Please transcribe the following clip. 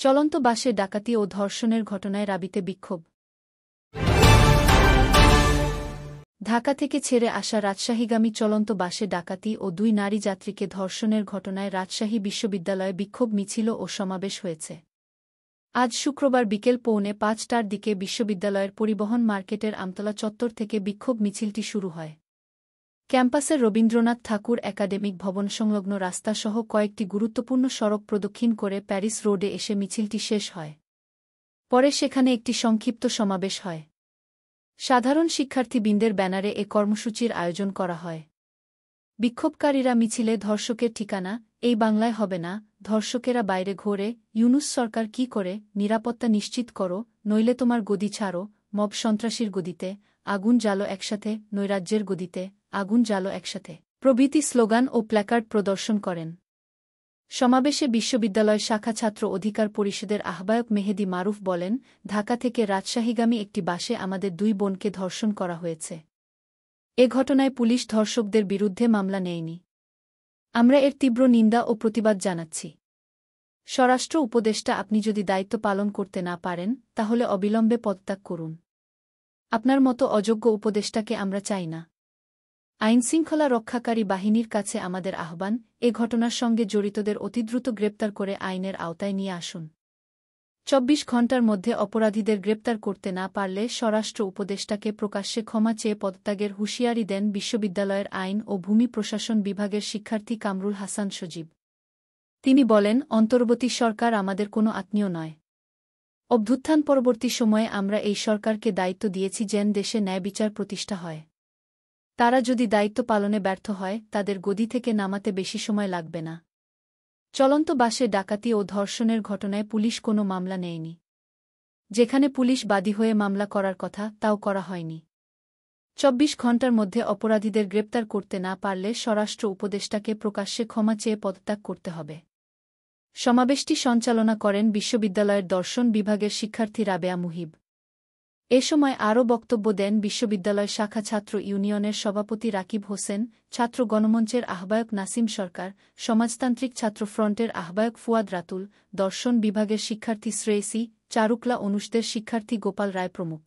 চলন্ত বাসে ডাকাতি ও ধর্ষণের ঘটনায় রাবিতে বিক্ষোভ। ঢাকা থেকে ছেড়ে আসা রাজশাহীগামী চলন্ত বাসে ডাকাতি ও 2 নারী যাত্রীকে ধর্ষণের ঘটনায় রাজশাহী বিশ্ববিদ্যালয়ে বিক্ষোভ মিছিল ও সমাবেশ হয়েছে। আজ শুক্রবার বিকেল 4:45টার দিকে বিশ্ববিদ্যালয়ের পরিবহন মার্কেটের আমতলা চত্বর থেকে বিক্ষোভ মিছিলটি শুরু হয়। ক্যাম্পাসের রবীন্দ্রনাথ ঠাকুর একাডেমিক ভবন সংলগ্ন রাস্তাসহ কয়েকটি গুরুত্বপূর্ণ সড়ক প্রদক্ষিণ করে প্যারিস রোডে এসে মিছিলটি শেষ হয়। পরে সেখানে একটি সংক্ষিপ্ত সমাবেশ হয়। সাধারণ শিক্ষার্থীবৃন্দের ব্যানারে এ কর্মসূচির আয়োজন করা হয়। বিক্ষোভকারীরা মিছিলে ধর্ষকের ঠিকানা এই বাংলায় হবে না, ধর্ষকেরা বাইরে ঘোরে, ইউনূস সরকার কি করে, নিরাপত্তা নিশ্চিত করো, নইলে তোমার গদি ছাড়ো, মব সন্ত্রাসীর গদিতে, আগুন জ্বালো একসাথে, নৈরাজ্যের গদিতে, আগুন জ্বালো একসাথে প্রভৃতি স্লোগান ও প্ল্যাকার্ড প্রদর্শন করেন। সমাবেশে বিশ্ববিদ্যালয় শাখা ছাত্র অধিকার পরিষদের আহ্বায়ক মেহেদী মারুফ বলেন, ঢাকা থেকে রাজশাহীগামী একটি বাসে আমাদের 2 বোনকে ধর্ষণ করা হয়েছে। এ ঘটনায় পুলিশ ধর্ষকদের বিরুদ্ধে মামলা নেয়নি। আমরা এর তীব্র নিন্দা ও প্রতিবাদ জানাচ্ছি। স্বরাষ্ট্র উপদেষ্টা, আপনি যদি দায়িত্ব পালন করতে না পারেন তাহলে অবিলম্বে পদত্যাগ করুন। আপনার মতো অযোগ্য উপদেষ্টাকে আমরা চাই না। আইনশৃঙ্খলা রক্ষাকারী বাহিনীর কাছে আমাদের আহ্বান, এ ঘটনার সঙ্গে জড়িতদের অতিদ্রুত গ্রেপ্তার করে আইনের আওতায় নিয়ে আসুন। 24 ঘণ্টার মধ্যে অপরাধীদের গ্রেপ্তার করতে না পারলে স্বরাষ্ট্র উপদেষ্টাকে প্রকাশ্যে ক্ষমা চেয়ে পদত্যাগের হুঁশিয়ারি দেন বিশ্ববিদ্যালয়ের আইন ও ভূমি প্রশাসন বিভাগের শিক্ষার্থী কামরুল হাসান সজীব। তিনি বলেন, অন্তর্বর্তী সরকার আমাদের কোনো আত্মীয় নয়। অভ্যুত্থান পরবর্তী সময়ে আমরা এই সরকারকে দায়িত্ব দিয়েছি যেন দেশে ন্যায় বিচার প্রতিষ্ঠা হয়। তারা যদি দায়িত্ব পালনে ব্যর্থ হয় তাদের গদি থেকে নামাতে বেশি সময় লাগবে না। চলন্ত বাসে ডাকাতি ও ধর্ষণের ঘটনায় পুলিশ কোনো মামলা নেয়নি। যেখানে পুলিশ বাদী হয়ে মামলা করার কথা তাও করা হয়নি। 24 ঘণ্টার মধ্যে অপরাধীদের গ্রেপ্তার করতে না পারলে স্বরাষ্ট্র উপদেষ্টাকে প্রকাশ্যে ক্ষমা চেয়ে পদত্যাগ করতে হবে। সমাবেশটি সঞ্চালনা করেন বিশ্ববিদ্যালয়ের দর্শন বিভাগের শিক্ষার্থী রাবেয়া মুহিব। এ সময় আরও বক্তব্য দেন বিশ্ববিদ্যালয় শাখা ছাত্র ইউনিয়নের সভাপতি রাকিব হোসেন, ছাত্র গণমঞ্চের আহ্বায়ক নাসিম সরকার, সমাজতান্ত্রিক ছাত্র ফ্রন্টের আহ্বায়ক ফুয়াদ রাতুল, দর্শন বিভাগের শিক্ষার্থী শ্রেয়সী, চারুকলা অনুষদের শিক্ষার্থী গোপাল রায় প্রমুখ।